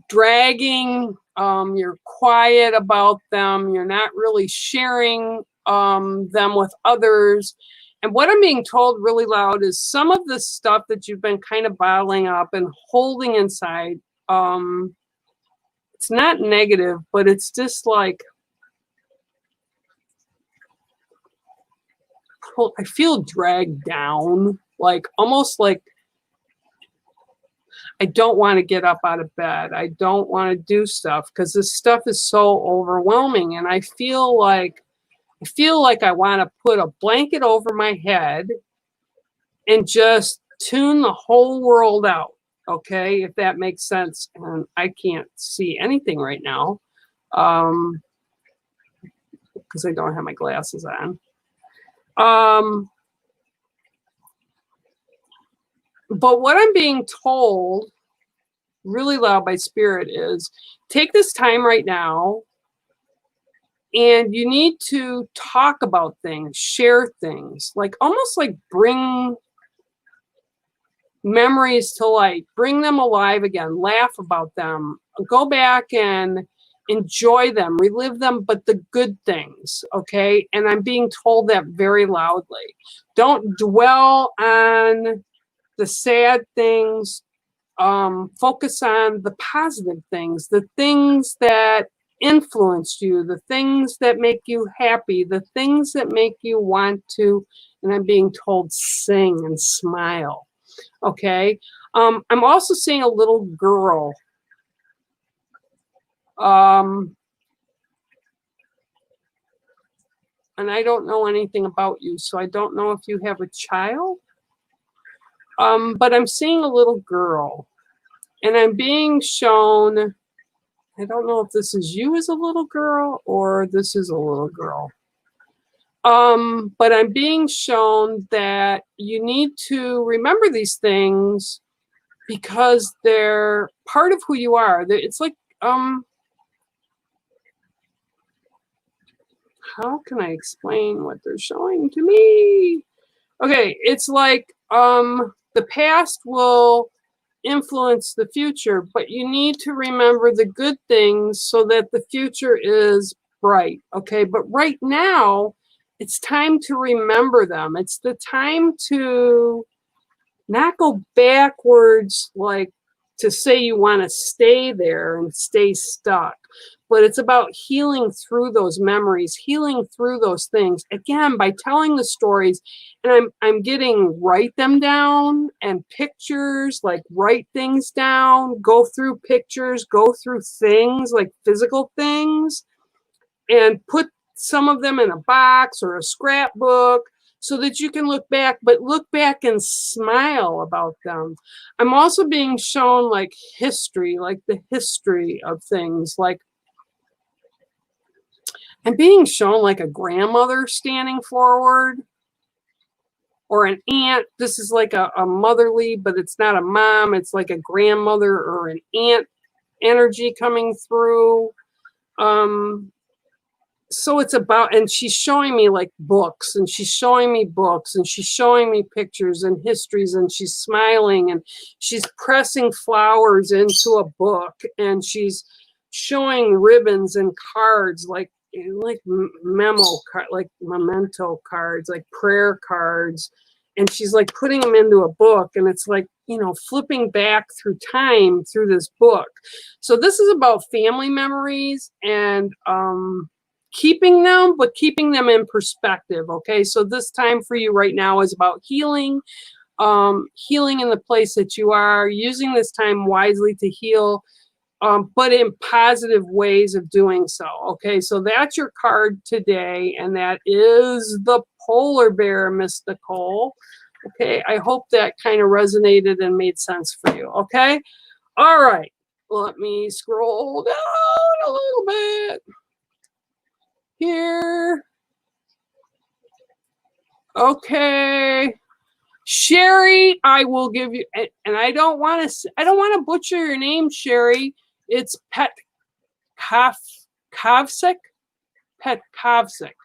dragging, you're quiet about them, you're not really sharing them with others. And what I'm being told really loud is some of the stuff that you've been kind of bottling up and holding inside, it's not negative, but it's just like, I feel dragged down, like almost like I don't want to get up out of bed. I don't want to do stuff because this stuff is so overwhelming. And I feel like I want to put a blanket over my head and just tune the whole world out. Okay, if that makes sense. And I can't see anything right now because I don't have my glasses on. But what I'm being told really loud by spirit is take this time right now and you need to talk about things, share things, like almost like bring memories to light, bring them alive again, laugh about them, go back and enjoy them, relive them, but the good things, okay? And I'm being told that very loudly. Don't dwell on the sad things. Focus on the positive things, the things that influenced you, the things that make you happy, the things that make you want to, and I'm being told, sing and smile, okay? I'm also seeing a little girl And I don't know anything about you, so I don't know if you have a child. But I'm seeing a little girl, and I'm being shown, I don't know if this is you as a little girl or this is a little girl. But I'm being shown that you need to remember these things because they're part of who you are. It's like, how can I explain what they're showing to me? Okay, it's like the past will influence the future, but you need to remember the good things so that the future is bright. Okay, but right now, it's time to remember them. It's the time to not go backwards, like to say you want to stay there and stay stuck. But it's about healing through those memories, healing through those things. Again, by telling the stories, and I'm getting write them down and pictures, like write things down, go through pictures, go through things like physical things, and put some of them in a box or a scrapbook so that you can look back, but look back and smile about them. I'm also being shown like history, like the history of things. Like I'm being shown like a grandmother standing forward or an aunt. This is like a motherly, but it's not a mom. It's like a grandmother or an aunt energy coming through. So it's about, and she's showing me like books, and she's showing me books, and she's showing me pictures and histories, and she's smiling, and she's pressing flowers into a book, and she's showing ribbons and cards, like memo card, like memento cards, like prayer cards, and she's like putting them into a book, and it's like, you know, flipping back through time through this book. So this is about family memories and keeping them, but keeping them in perspective. Okay, so this time for you right now is about healing, healing in the place that you are, using this time wisely to heal, but in positive ways of doing so. Okay, so that's your card today, and that is the polar bear, Miss Nicole. Okay, I hope that kind of resonated and made sense for you. Okay, all right, let me scroll down a little bit here. Okay, Sherry, I will give you, and I don't want to butcher your name, Sherry. It's Petkovsik. Petkovsik.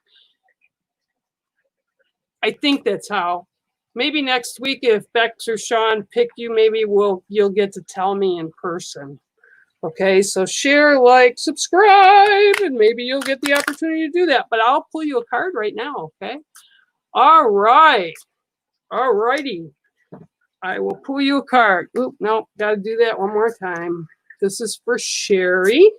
I think that's how. Maybe next week, if Bex or Sean pick you, maybe you'll get to tell me in person. Okay, so share, like, subscribe, and maybe you'll get the opportunity to do that. But I'll pull you a card right now, okay? All right. All righty. I will pull you a card. Oop, no, got to do that one more time. This is for Sherry.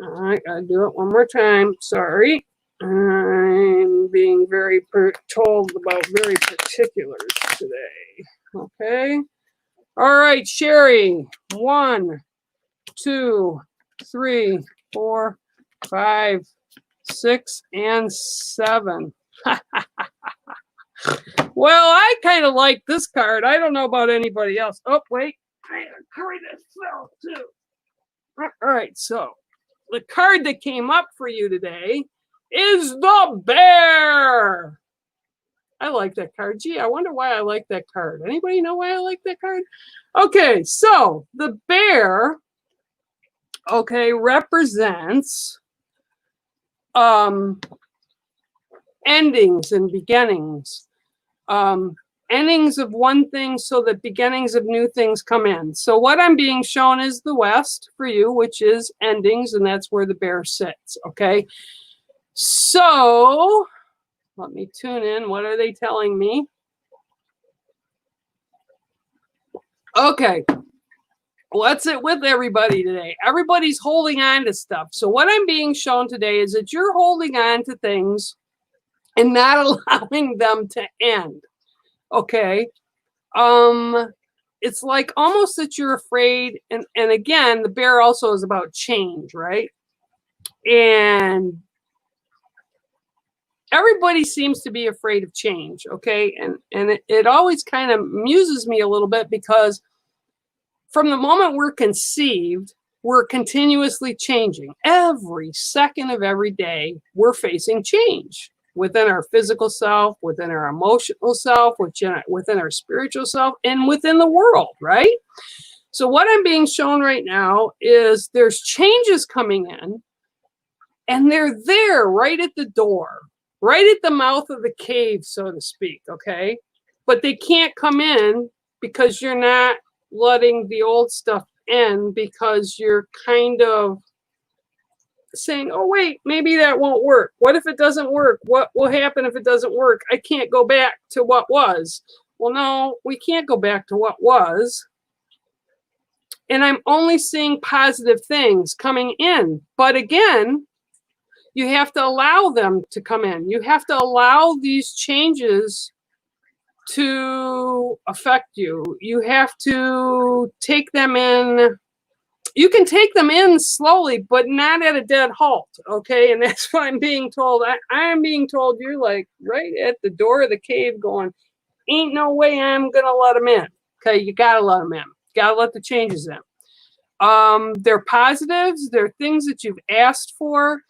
All right, got to do it one more time. Sorry. I'm being very told about very particulars today. Okay. All right, Sherry. 1, 2, 3, 4, 5, 6, and 7. Well, I kind of like this card. I don't know about anybody else. Oh, wait. I gotta carry this cell too. All right, so the card that came up for you today is the bear. I like that card. Gee, I wonder why I like that card. Anybody know why I like that card? Okay, so the bear, okay, represents endings and beginnings. Endings of one thing so that beginnings of new things come in. So what I'm being shown is the West for you, which is endings, and that's where the bear sits, okay? So let me tune in. What are they telling me? Okay. What's it with everybody today? Everybody's holding on to stuff. So what I'm being shown today is that you're holding on to things and not allowing them to end. Okay. it's like almost that you're afraid. And again, the bear also is about change, right? And everybody seems to be afraid of change, okay? And it always kind of amuses me a little bit, because from the moment we're conceived, we're continuously changing. Every second of every day, we're facing change within our physical self, within our emotional self, within our spiritual self, and within the world, right? So what I'm being shown right now is there's changes coming in, and they're there right at the door, right at the mouth of the cave, so to speak, okay? But they can't come in because you're not letting the old stuff in, because you're kind of saying, oh, wait, maybe that won't work. What if it doesn't work? What will happen if it doesn't work? I can't go back to what was. Well, no, we can't go back to what was. And I'm only seeing positive things coming in. But again, you have to allow them to come in. You have to allow these changes to affect you. You have to take them in. You can take them in slowly, but not at a dead halt, okay? And that's what I'm being told. I am being told you're like right at the door of the cave going, ain't no way I'm going to let them in. Okay, you got to let them in. Got to let the changes in. They're positives. They're things that you've asked for.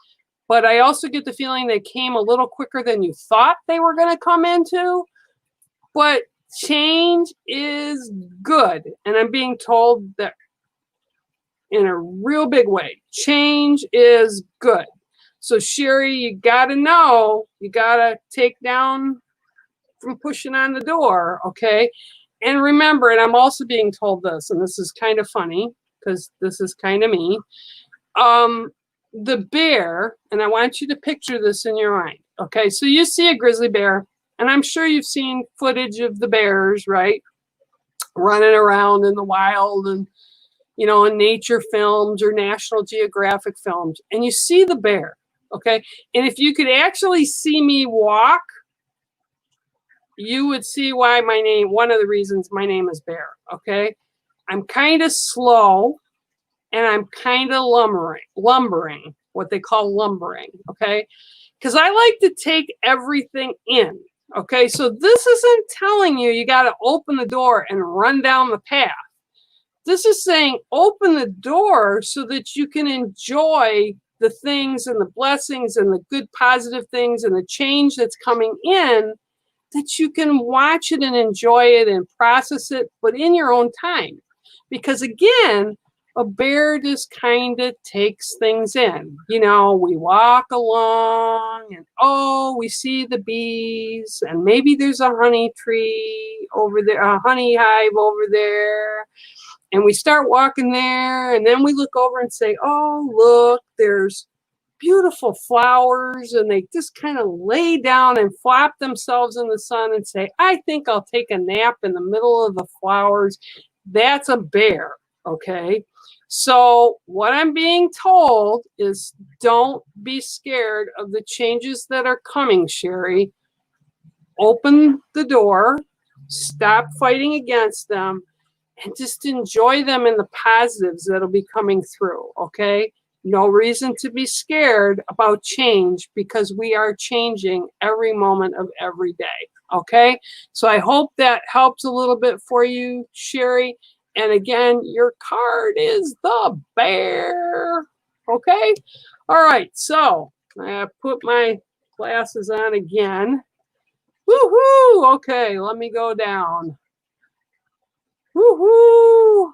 But I also get the feeling they came a little quicker than you thought they were going to come into. But change is good. And I'm being told that in a real big way. Change is good. So Sherry, you got to know, you got to take down from pushing on the door, okay? And remember, and I'm also being told this, and this is kind of funny because this is kind of me. The bear, and I want you to picture this in your mind, okay? So you see a grizzly bear, and I'm sure you've seen footage of the bears, right? Running around in the wild, and you know, in nature films or National Geographic films, and you see the bear, okay? And if you could actually see me walk, you would see why my name, one of the reasons my name is Bear, okay? I'm kind of slow, and I'm kind of lumbering, what they call lumbering, okay? Because I like to take everything in, okay? So this isn't telling you got to open the door and run down the path. This is saying open the door so that you can enjoy the things and the blessings and the good positive things and the change that's coming in, that you can watch it and enjoy it and process it, but in your own time. Because again, a bear just kind of takes things in. You know, we walk along and, oh, we see the bees, and maybe there's a honey tree over there, a honey hive over there. And we start walking there, and then we look over and say, oh, look, there's beautiful flowers. And they just kind of lay down and flop themselves in the sun and say, I think I'll take a nap in the middle of the flowers. That's a bear, okay? So what I'm being told is don't be scared of the changes that are coming, Sherry. Open the door, stop fighting against them, and just enjoy them in the positives that'll be coming through, okay? No reason to be scared about change, because we are changing every moment of every day, okay? So I hope that helps a little bit for you, Sherry. And again, your card is the bear, okay? All right, so I put my glasses on again. Woohoo! Okay, let me go down. Woohoo!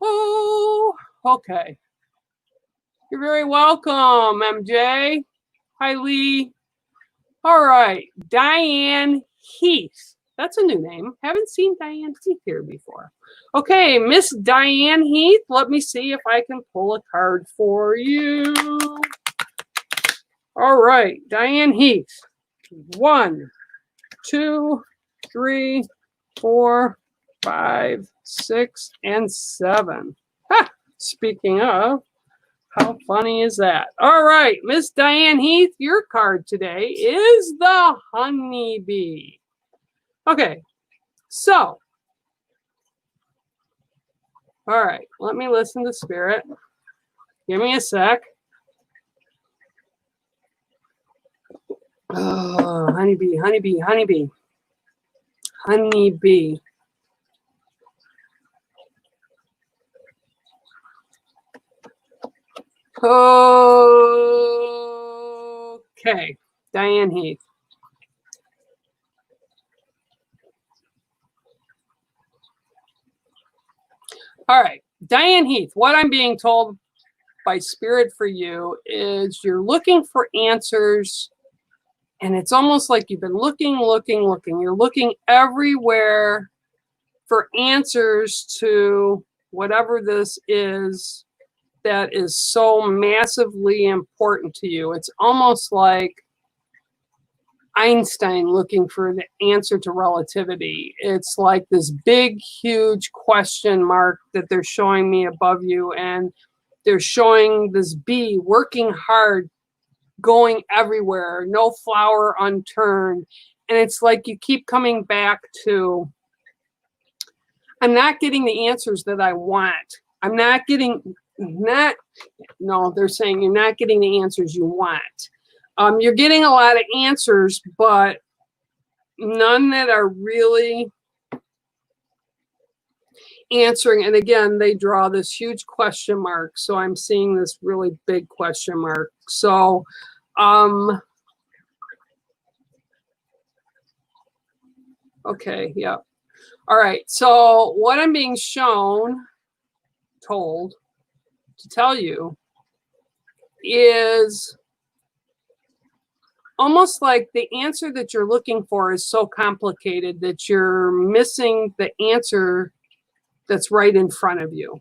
Oh, okay. You're very welcome, MJ. Hi, Lee. All right, Diane Heath. That's a new name. Haven't seen Diane Heath here before. Okay, Miss Diane Heath, let me see if I can pull a card for you. All right, Diane Heath. 1, 2, 3, 4, 5, 6, and 7. Ha! Speaking of, how funny is that? All right, Miss Diane Heath, your card today is the honeybee. Okay, so All right, let me listen to Spirit. Give me a sec. Oh, honeybee, honeybee, honeybee. Honeybee. Okay, Diane Heath. All right, Diane Heath, what I'm being told by Spirit for you is you're looking for answers, and it's almost like you've been looking. You're looking everywhere for answers to whatever this is that is so massively important to you. It's almost like Einstein looking for the answer to relativity. It's like this big, huge question mark that they're showing me above you, and they're showing this bee working hard, going everywhere, no flower unturned. And it's like you keep coming back to, I'm not getting the answers that I want. I'm not getting, no, they're saying you're not getting the answers you want. You're getting a lot of answers, but none that are really answering. And again, they draw this huge question mark. So I'm seeing this really big question mark. So, okay, yeah. All right. So what I'm being told to tell you is almost like the answer that you're looking for is so complicated that you're missing the answer that's right in front of you.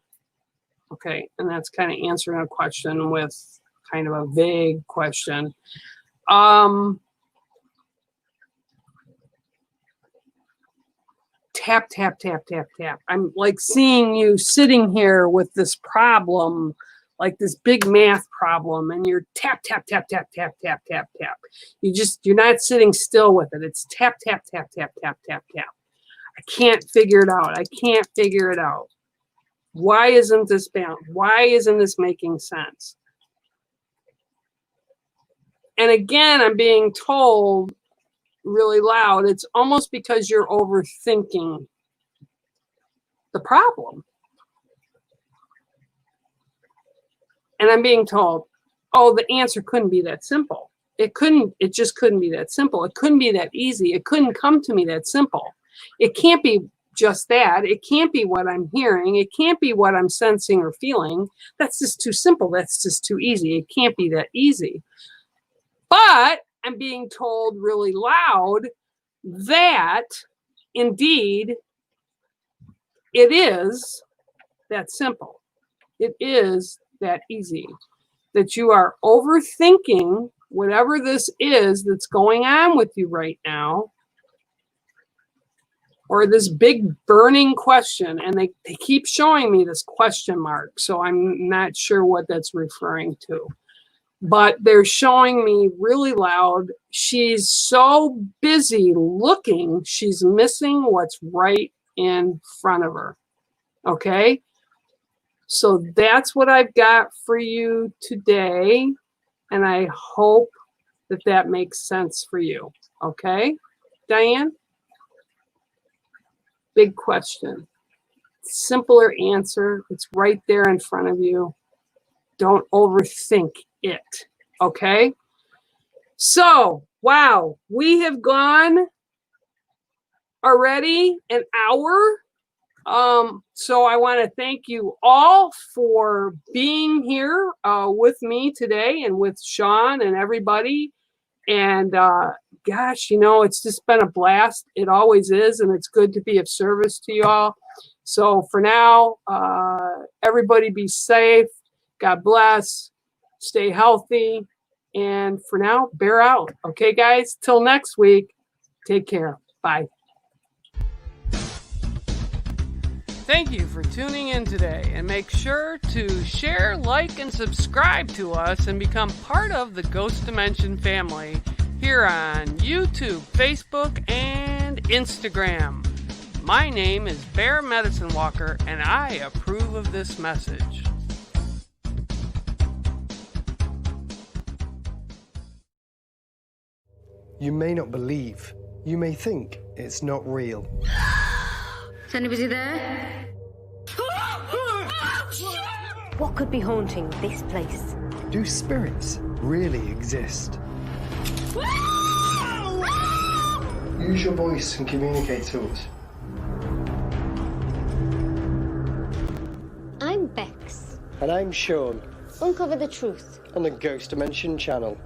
Okay, and that's kind of answering a question with kind of a vague question. Tap, tap, tap, tap, tap. I'm like seeing you sitting here with this problem, like this big math problem, and you're tap, tap, tap, tap, tap, tap, tap, tap. You're not sitting still with it. It's tap, tap, tap, tap, tap, tap, tap. I can't figure it out. I can't figure it out. Why isn't this balanced? Why isn't this making sense? And again, I'm being told really loud, it's almost because you're overthinking the problem. And I'm being told, oh, the answer couldn't be that simple. It just couldn't be that simple. It couldn't be that easy. It couldn't come to me that simple. It can't be just that. It can't be what I'm hearing. It can't be what I'm sensing or feeling. That's just too simple. That's just too easy. It can't be that easy. But I'm being told really loud that indeed it is that simple. It is that easy. That you are overthinking whatever this is that's going on with you right now, or this big burning question. And they keep showing me this question mark, so I'm not sure what that's referring to. But they're showing me really loud, she's so busy looking, she's missing what's right in front of her. Okay? So that's what I've got for you today. And I hope that that makes sense for you. Okay, Diane? Big question. Simpler answer. It's right there in front of you. Don't overthink it. Okay? So, wow, we have gone already an hour. So I want to thank you all for being here with me today, and with Sean and everybody. And gosh, you know, it's just been a blast. It always is, and it's good to be of service to you all. So for now, everybody be safe. God bless. Stay healthy. And for now, bear out. Okay, guys? Till next week, take care. Bye. Thank you for tuning in today, and make sure to share, like, and subscribe to us and become part of the Ghost Dimension family here on YouTube, Facebook, and Instagram. My name is Bear Medicine Walker, and I approve of this message. You may not believe. You may think it's not real. Is anybody there? What could be haunting this place? Do spirits really exist? Use your voice and communicate to us. I'm Bex. And I'm Sean Uncover the truth. on the Ghost Dimension channel.